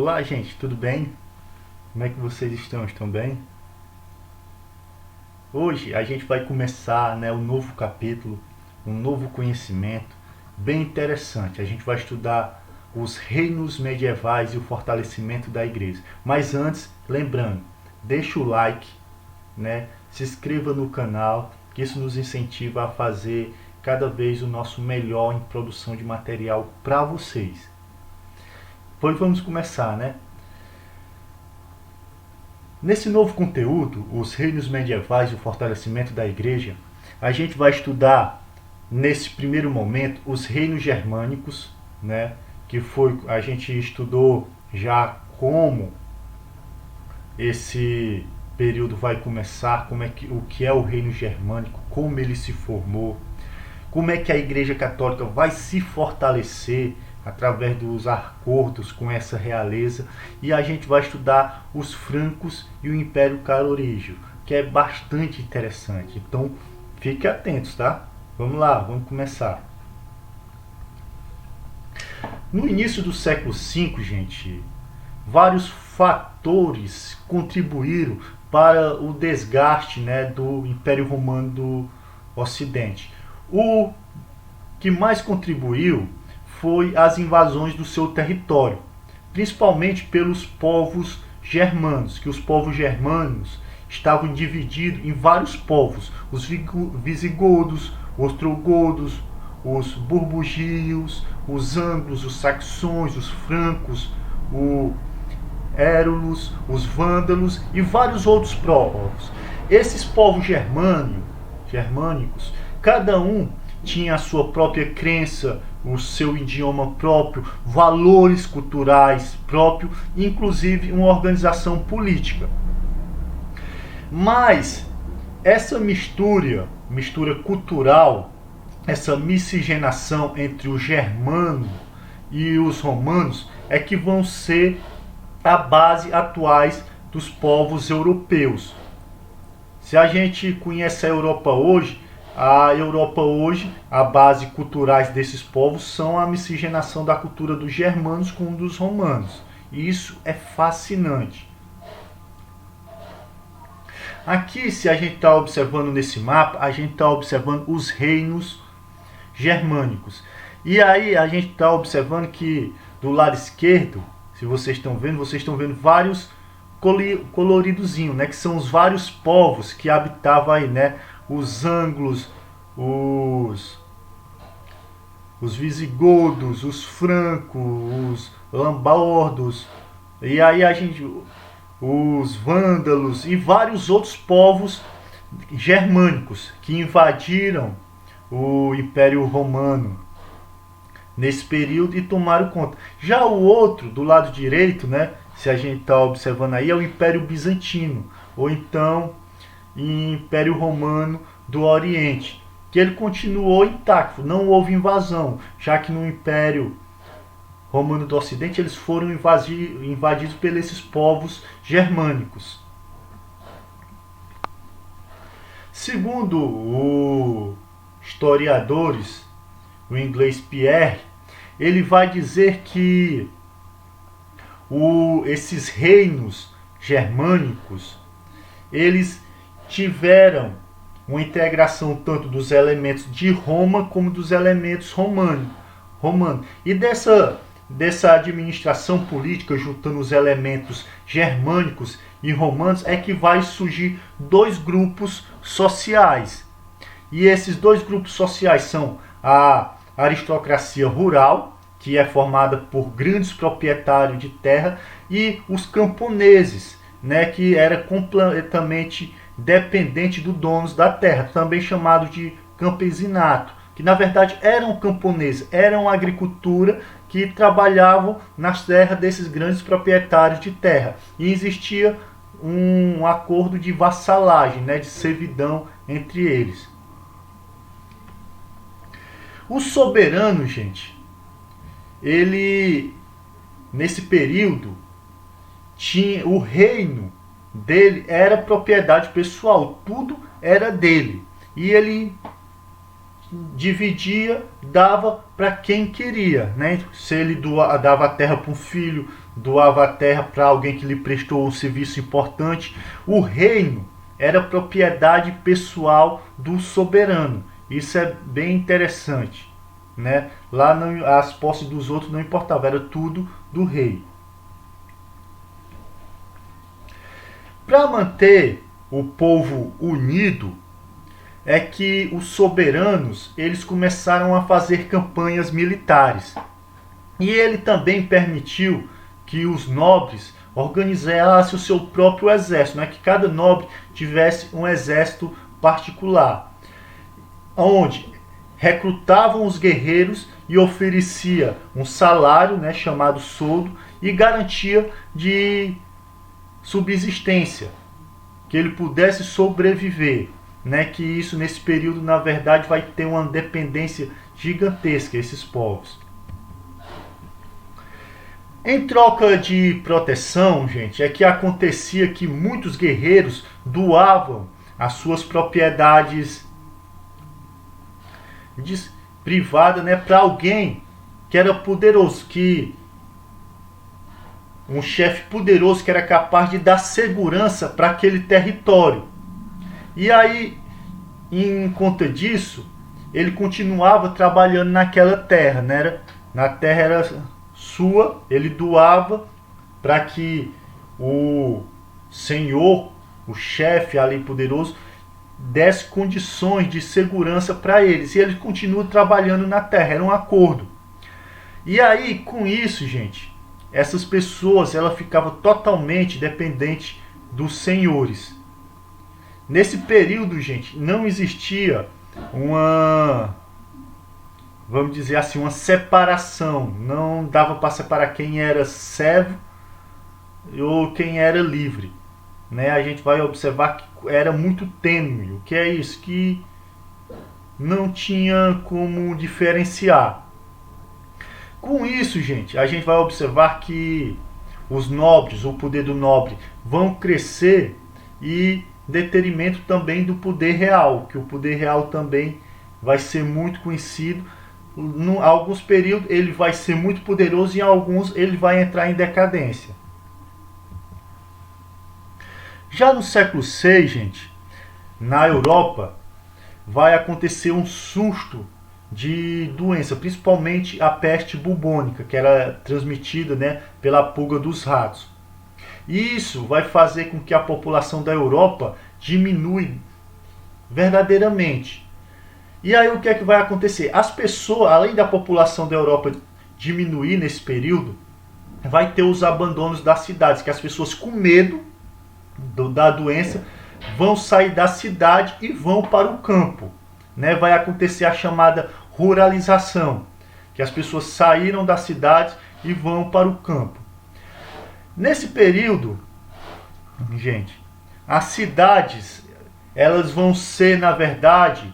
Olá, gente, tudo bem? Como é que vocês estão? Estão bem? Hoje a gente vai começar, um novo capítulo, um novo conhecimento bem interessante. A gente vai estudar os reinos medievais e o fortalecimento da igreja. Mas antes, lembrando, deixa o like, se inscreva no canal, que isso nos incentiva a fazer cada vez o nosso melhor em produção de material para vocês. Pois vamos começar, Nesse novo conteúdo, os reinos medievais e o fortalecimento da igreja, a gente vai estudar, nesse primeiro momento, os reinos germânicos, que a gente estudou já como esse período vai começar, o que é o reino germânico, como ele se formou, como é que a Igreja Católica vai se fortalecer através dos acordos com essa realeza, e a gente vai estudar os francos e o Império Carolígio, que é bastante interessante. Então, fiquem atentos, tá? Vamos lá, vamos começar. No início do século V, gente, vários fatores contribuíram para o desgaste, do Império Romano do Ocidente. O que mais contribuiu foi as invasões do seu território, principalmente pelos povos germanos, que os povos germanos estavam divididos em vários povos: os visigodos, os ostrogodos, os burbugios, os ângulos, os saxões, os francos, os érulos, os vândalos e vários outros povos. Esses povos germânicos, cada um tinha a sua própria crença, o seu idioma próprio, valores culturais próprios, inclusive uma organização política. Mas essa mistura cultural, essa miscigenação entre o germano e os romanos é que vão ser a base atuais dos povos europeus. Se a gente conhece a Europa hoje, a base culturais desses povos são a miscigenação da cultura dos germanos com dos romanos. E isso é fascinante. Aqui, se a gente está observando nesse mapa, a gente está observando os reinos germânicos. E aí a gente está observando que do lado esquerdo, se vocês estão vendo vários coloridozinhos, que são os vários povos que habitavam aí, os ângulos, os visigodos, os francos, os lombardos, e aí os vândalos e vários outros povos germânicos que invadiram o Império Romano nesse período e tomaram conta. Já o outro, do lado direito, se a gente está observando aí, é o Império Bizantino, ou então Império Romano do Oriente, que ele continuou intacto, não houve invasão, já que no Império Romano do Ocidente eles foram invadidos por esses povos germânicos. Segundo os historiadores, o inglês Pierre, ele vai dizer que esses reinos germânicos, eles tiveram uma integração tanto dos elementos de Roma como dos elementos romanos. E dessa administração política, juntando os elementos germânicos e romanos, é que vai surgir dois grupos sociais. E esses dois grupos sociais são a aristocracia rural, que é formada por grandes proprietários de terra, e os camponeses, que era completamente dependente dos donos da terra, também chamado de campesinato, que na verdade eram camponeses, eram agricultura que trabalhavam nas terras desses grandes proprietários de terra. E existia um acordo de vassalagem, de servidão entre eles. O soberano, gente, ele, nesse período, tinha o reino dele, era propriedade pessoal, tudo era dele. E ele dividia, dava para quem queria, né? Se ele dava a terra para um filho, doava a terra para alguém que lhe prestou um serviço importante. O reino era propriedade pessoal do soberano. Isso é bem interessante, né? Lá não, as posses dos outros não importavam, era tudo do rei. Para manter o povo unido, é que os soberanos eles começaram a fazer campanhas militares. E ele também permitiu que os nobres organizassem o seu próprio exército, né? Que cada nobre tivesse um exército particular, onde recrutavam os guerreiros e oferecia um salário, né, chamado soldo, e garantia de subsistência, que ele pudesse sobreviver, né? Que isso nesse período na verdade vai ter uma dependência gigantesca esses povos. Em troca de proteção, gente, é que acontecia que muitos guerreiros doavam as suas propriedades privadas, né, para alguém que era poderoso, que um chefe poderoso que era capaz de dar segurança para aquele território. E aí, em conta disso, ele continuava trabalhando naquela terra, né? Na terra era sua, ele doava para que o senhor, o chefe ali poderoso, desse condições de segurança para eles. E ele continua trabalhando na terra, era um acordo. E aí, com isso, gente, essas pessoas ela ficava totalmente dependente dos senhores. Nesse período, gente, não existia uma, vamos dizer assim, uma separação. Não dava para separar quem era servo ou quem era livre, né? A gente vai observar que era muito tênue. O que é isso? Que não tinha como diferenciar. Com isso, gente, a gente vai observar que os nobres, o poder do nobre, vão crescer e detrimento também do poder real, que o poder real também vai ser muito conhecido. Em alguns períodos ele vai ser muito poderoso e em alguns ele vai entrar em decadência. Já no século VI, gente, na Europa, vai acontecer um surto de doença, principalmente a peste bubônica, que era transmitida, né, pela pulga dos ratos. Isso vai fazer com que a população da Europa diminua verdadeiramente. E aí o que é que vai acontecer? As pessoas, além da população da Europa diminuir nesse período, vai ter os abandonos das cidades, que as pessoas com medo da doença vão sair da cidade e vão para o campo, né? Vai acontecer a chamada ruralização, que as pessoas saíram da cidade e vão para o campo. Nesse período, gente, as cidades elas vão ser, na verdade,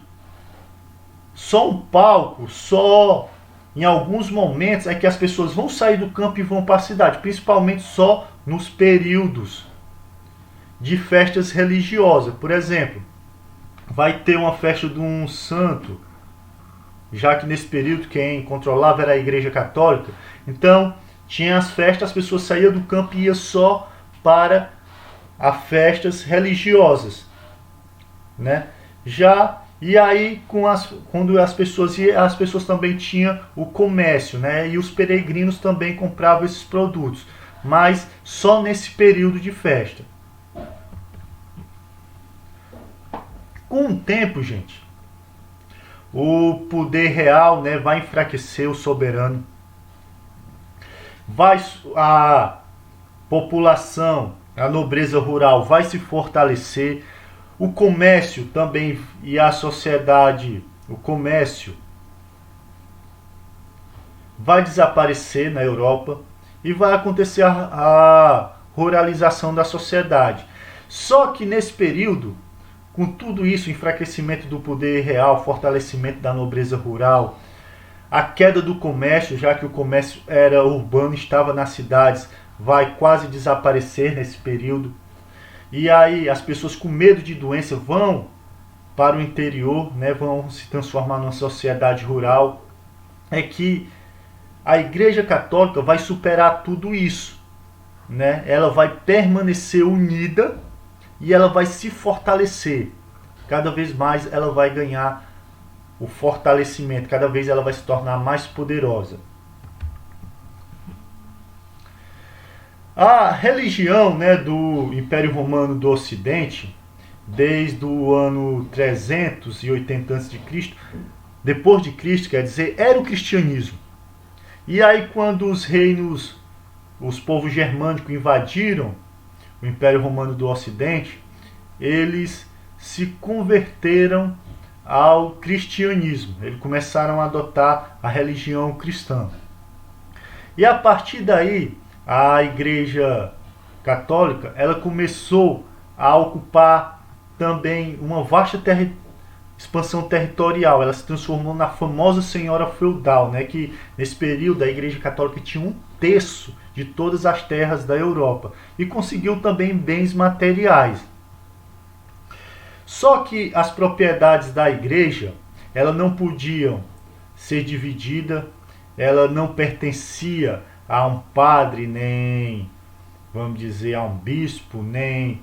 só um palco, só em alguns momentos é que as pessoas vão sair do campo e vão para a cidade, principalmente só nos períodos de festas religiosas. Por exemplo, vai ter uma festa de um santo, já que nesse período quem controlava era a Igreja Católica. Então, tinha as festas, as pessoas saíam do campo e iam só para as festas religiosas, né? E aí, quando as pessoas iam, as pessoas também tinham o comércio, né? E os peregrinos também compravam esses produtos, mas só nesse período de festa. Com o tempo, gente, o poder real, né, vai enfraquecer o soberano. A população, a nobreza rural vai se fortalecer. O comércio também e a sociedade, o comércio vai desaparecer na Europa e vai acontecer a ruralização da sociedade. Só que nesse período, com tudo isso, enfraquecimento do poder real, fortalecimento da nobreza rural, a queda do comércio, já que o comércio era urbano, estava nas cidades, vai quase desaparecer nesse período. E aí as pessoas com medo de doença vão para o interior, né, vão se transformar numa sociedade rural, é que a Igreja Católica vai superar tudo isso, né? Ela vai permanecer unida e ela vai se fortalecer. Cada vez mais ela vai ganhar o fortalecimento, cada vez ela vai se tornar mais poderosa. A religião, né, do Império Romano do Ocidente, desde o ano 380 a.C., depois de Cristo, quer dizer, era o cristianismo. E aí quando os povos germânicos invadiram o Império Romano do Ocidente, eles se converteram ao cristianismo. Eles começaram a adotar a religião cristã. E a partir daí, a Igreja Católica, ela começou a ocupar também uma vasta expansão territorial. Ela se transformou na famosa senhora feudal, né? Que nesse período a Igreja Católica tinha 1/3 de todas as terras da Europa e conseguiu também bens materiais. Só que as propriedades da Igreja, ela não podiam ser dividida, ela não pertencia a um padre, nem, vamos dizer, a um bispo, nem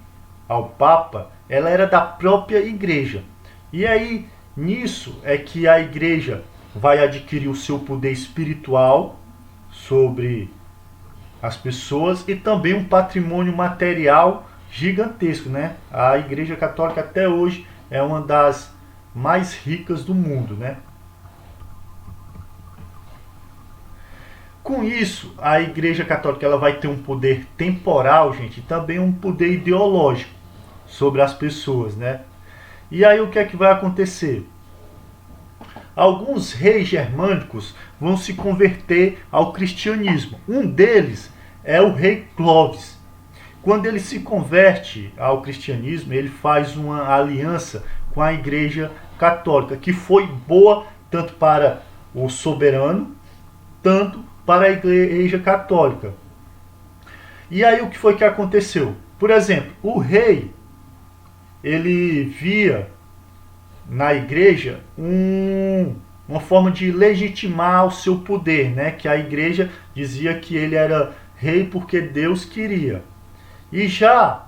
ao Papa. Ela era da própria Igreja. E aí, nisso é que a Igreja vai adquirir o seu poder espiritual sobre as pessoas e também um patrimônio material gigantesco, né? A Igreja Católica até hoje é uma das mais ricas do mundo, né? Com isso, a Igreja Católica ela vai ter um poder temporal, gente, e também um poder ideológico sobre as pessoas, né? E aí o que é que vai acontecer? Alguns reis germânicos vão se converter ao cristianismo. Um deles é o rei Clovis. Quando ele se converte ao cristianismo, ele faz uma aliança com a Igreja Católica, que foi boa tanto para o soberano, tanto para a Igreja Católica. E aí o que foi que aconteceu? Por exemplo, o rei, ele via na igreja uma forma de legitimar o seu poder, né? Que a igreja dizia que ele era rei porque Deus queria. E já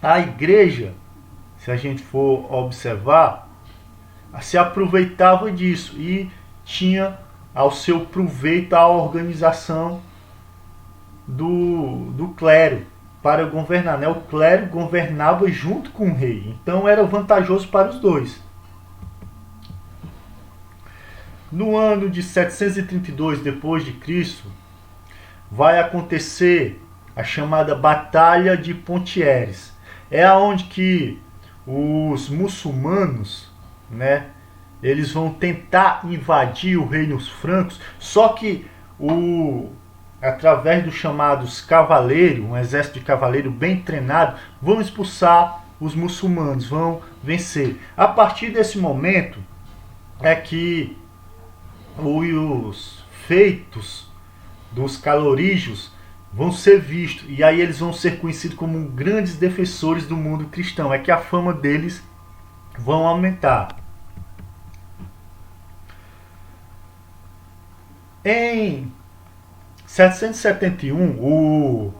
a igreja, se a gente for observar, se aproveitava disso e tinha ao seu proveito a organização do clero para governar, né? O clero governava junto com o rei, então era vantajoso para os dois. No ano de 732 depois de Cristo, vai acontecer a chamada Batalha de Pontieres. É aonde que os muçulmanos, né, eles vão tentar invadir o reino dos francos, só que através dos chamados cavaleiros, um exército de cavaleiro bem treinado, vão expulsar os muçulmanos, vão vencer. A partir desse momento é que os feitos dos calorígeos vão ser vistos, e aí eles vão ser conhecidos como grandes defensores do mundo cristão. É que a fama deles vão aumentar. Em 771, o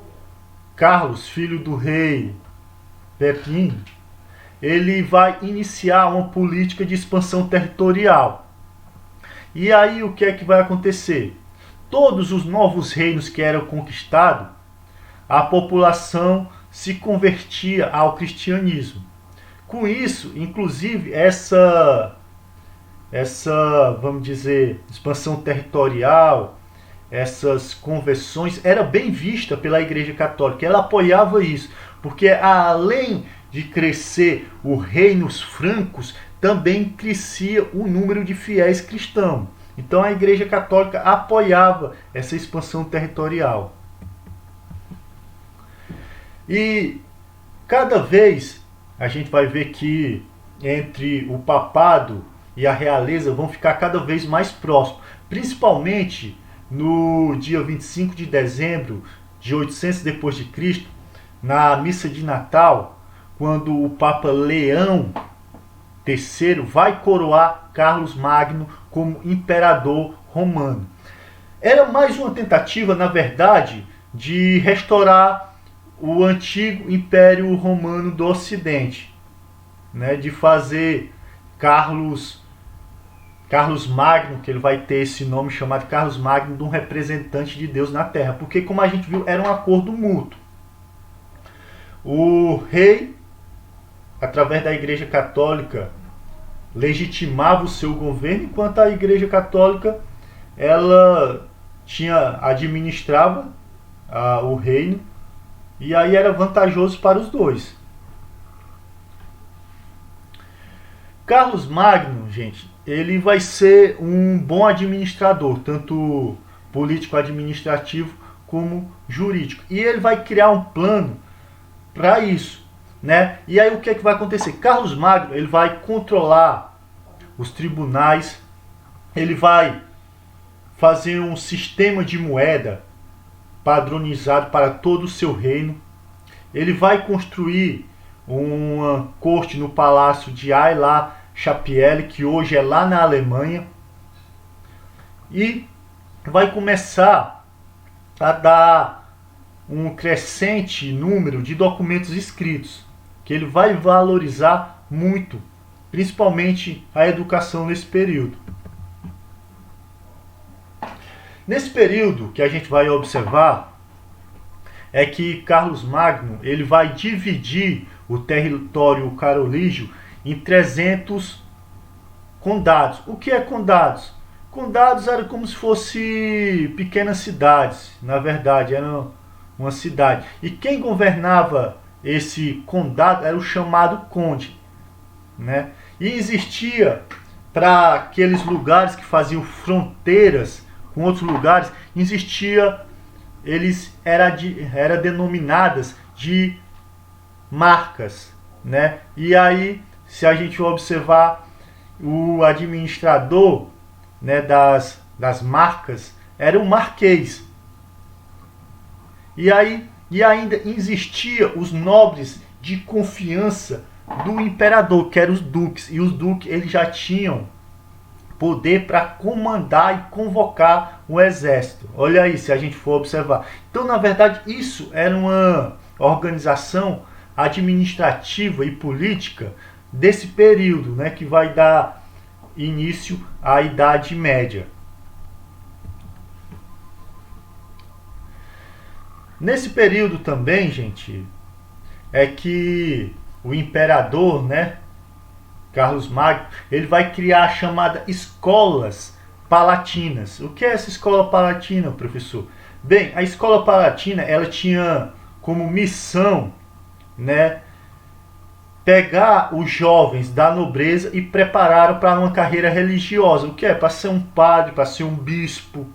Carlos, filho do rei Pepin, ele vai iniciar uma política de expansão territorial. E aí o que é que vai acontecer? Todos os novos reinos que eram conquistados, a população se convertia ao cristianismo. Com isso, inclusive, essa vamos dizer, expansão territorial, essas conversões, era bem vista pela Igreja Católica. Ela apoiava isso, porque além de crescer o reino dos francos, também crescia o número de fiéis cristãos. Então a Igreja Católica apoiava essa expansão territorial. E cada vez a gente vai ver que entre o papado e a realeza vão ficar cada vez mais próximos, principalmente no dia 25 de dezembro de 800 depois de Cristo, na missa de Natal, quando o Papa Leão III vai coroar Carlos Magno como imperador romano. Era mais uma tentativa, na verdade, de restaurar o antigo Império Romano do Ocidente, né, de fazer Carlos Magno, que ele vai ter esse nome chamado Carlos Magno, de um representante de Deus na Terra, porque, como a gente viu, era um acordo mútuo. O rei, através da Igreja Católica, legitimava o seu governo, enquanto a Igreja Católica ela administrava o reino, e aí era vantajoso para os dois. Carlos Magno, gente, ele vai ser um bom administrador, tanto político-administrativo como jurídico. E ele vai criar um plano para isso, né? E aí o que é que vai acontecer? Carlos Magno, ele vai controlar os tribunais, ele vai fazer um sistema de moeda padronizado para todo o seu reino. Ele vai construir uma corte no palácio de Aix-la-Chapelle, que hoje é lá na Alemanha, e vai começar a dar um crescente número de documentos escritos, que ele vai valorizar muito, principalmente a educação nesse período. Nesse período que a gente vai observar é que Carlos Magno ele vai dividir o território carolígio em 300 condados. O que é condados? Condados eram como se fossem pequenas cidades, na verdade, era uma cidade. E quem governava esse condado era o chamado conde, né? E existia, para aqueles lugares que faziam fronteiras com outros lugares, era denominadas de marcas, né? E aí, se a gente observar, o administrador, né, das marcas era o marquês. E ainda existia os nobres de confiança do imperador, que eram os duques. E os duques eles já tinham poder para comandar e convocar o exército. Olha aí, se a gente for observar. Então, na verdade, isso era uma organização administrativa e política desse período, né, que vai dar início à Idade Média. Nesse período também, gente, é que o imperador, né, Carlos Magno, ele vai criar a chamada escolas palatinas. O que é essa escola palatina, professor? Bem, a escola palatina, ela tinha como missão, né, pegar os jovens da nobreza e preparar para uma carreira religiosa. O que é? Para ser um padre, para ser um bispo.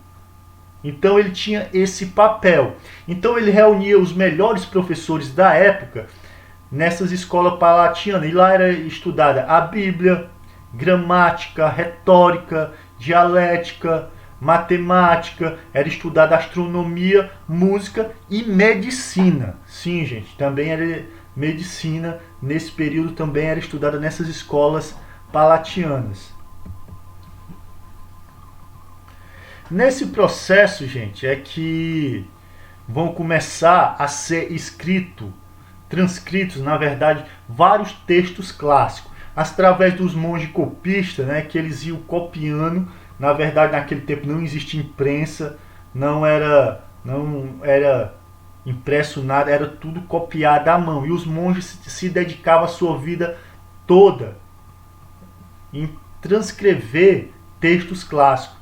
Então ele tinha esse papel. Então ele reunia os melhores professores da época nessas escolas palatinas. E lá era estudada a Bíblia, gramática, retórica, dialética, matemática, era estudada astronomia, música e medicina. Sim, gente, também era medicina. Nesse período também era estudada nessas escolas palatianas. Nesse processo, gente, é que vão começar a ser transcritos, na verdade, vários textos clássicos, através dos monges copistas, né, que eles iam copiando. Na verdade, naquele tempo não existia imprensa, não era impresso nada, era tudo copiado à mão. E os monges se dedicavam a sua vida toda em transcrever textos clássicos.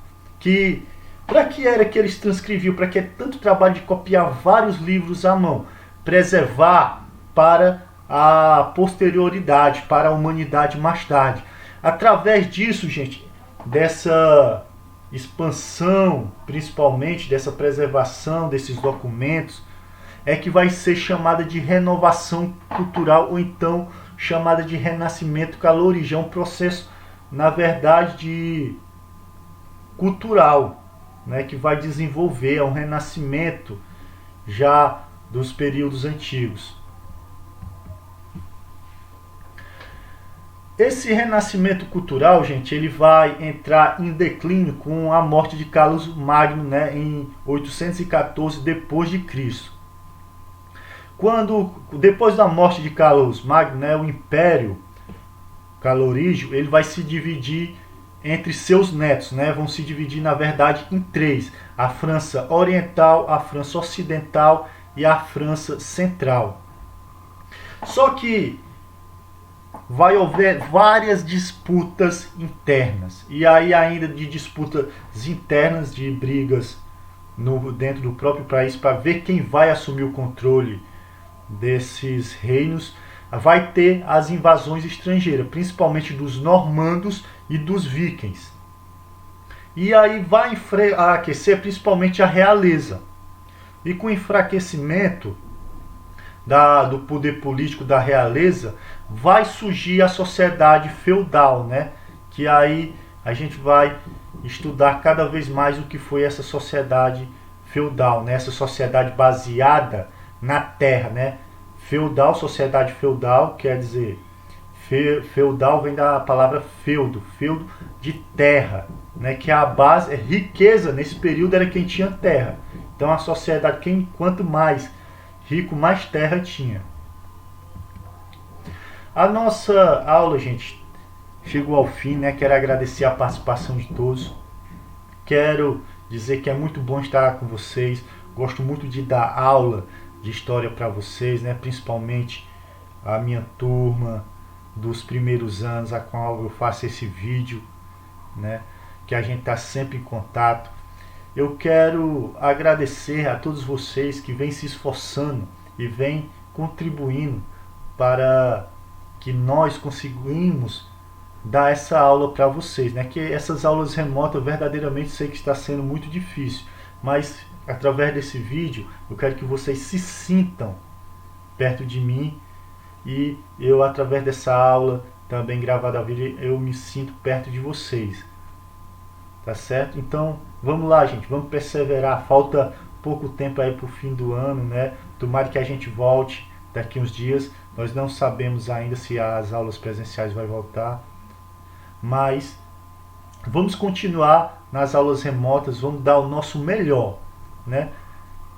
Para que era que eles transcreviam? Para que é tanto trabalho de copiar vários livros à mão? Preservar para a posterioridade, para a humanidade mais tarde. Através disso, gente, dessa expansão, principalmente dessa preservação desses documentos, é que vai ser chamada de renovação cultural, ou então chamada de renascimento calorigio. É um processo, na verdade, cultural, né, que vai desenvolver um renascimento já dos períodos antigos. Esse renascimento cultural, gente, ele vai entrar em declínio com a morte de Carlos Magno, né, em 814 depois de Cristo. Depois da morte de Carlos Magno, né, o Império Calorígio, ele vai se dividir entre seus netos, né? Vão se dividir, na verdade, em três: a França Oriental, a França Ocidental e a França Central. Só que vai haver várias disputas internas, e aí ainda de disputas internas, de brigas dentro do próprio país para ver quem vai assumir o controle desses reinos. Vai ter as invasões estrangeiras, principalmente dos normandos e dos vikings. E aí vai aquecer principalmente a realeza. E com o enfraquecimento do poder político da realeza, vai surgir a sociedade feudal, né? Que aí a gente vai estudar cada vez mais o que foi essa sociedade feudal, né? Essa sociedade baseada na terra, né? Feudal, sociedade feudal, quer dizer, feudal vem da palavra feudo de terra, né? Que a base, riqueza nesse período era quem tinha terra. Então a sociedade, quanto mais rico, mais terra tinha. A nossa aula, gente, chegou ao fim, né? Quero agradecer a participação de todos. Quero dizer que é muito bom estar com vocês. Gosto muito de dar aula de história para vocês, né? Principalmente a minha turma dos primeiros anos, a qual eu faço esse vídeo, né? Que a gente está sempre em contato. Eu quero agradecer a todos vocês que vêm se esforçando e vêm contribuindo para que nós conseguimos dar essa aula para vocês, né? Que essas aulas remotas eu verdadeiramente sei que está sendo muito difícil, mas através desse vídeo eu quero que vocês se sintam perto de mim, e eu, através dessa aula também gravada ao vídeo, eu me sinto perto de vocês, tá certo? Então vamos lá, gente, vamos perseverar. Falta pouco tempo aí para o fim do ano, né? Tomara que a gente volte daqui uns dias. Nós não sabemos ainda se as aulas presenciais vão voltar, mas vamos continuar nas aulas remotas, vamos dar o nosso melhor, né?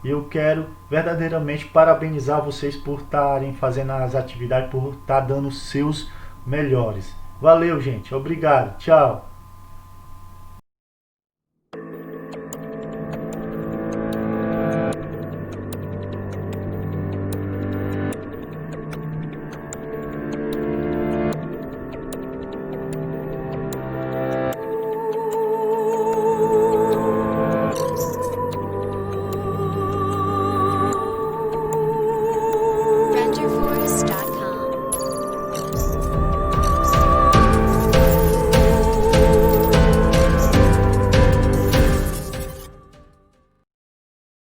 Eu quero verdadeiramente parabenizar vocês por estarem fazendo as atividades, por estar dando os seus melhores. Valeu, gente. Obrigado. Tchau.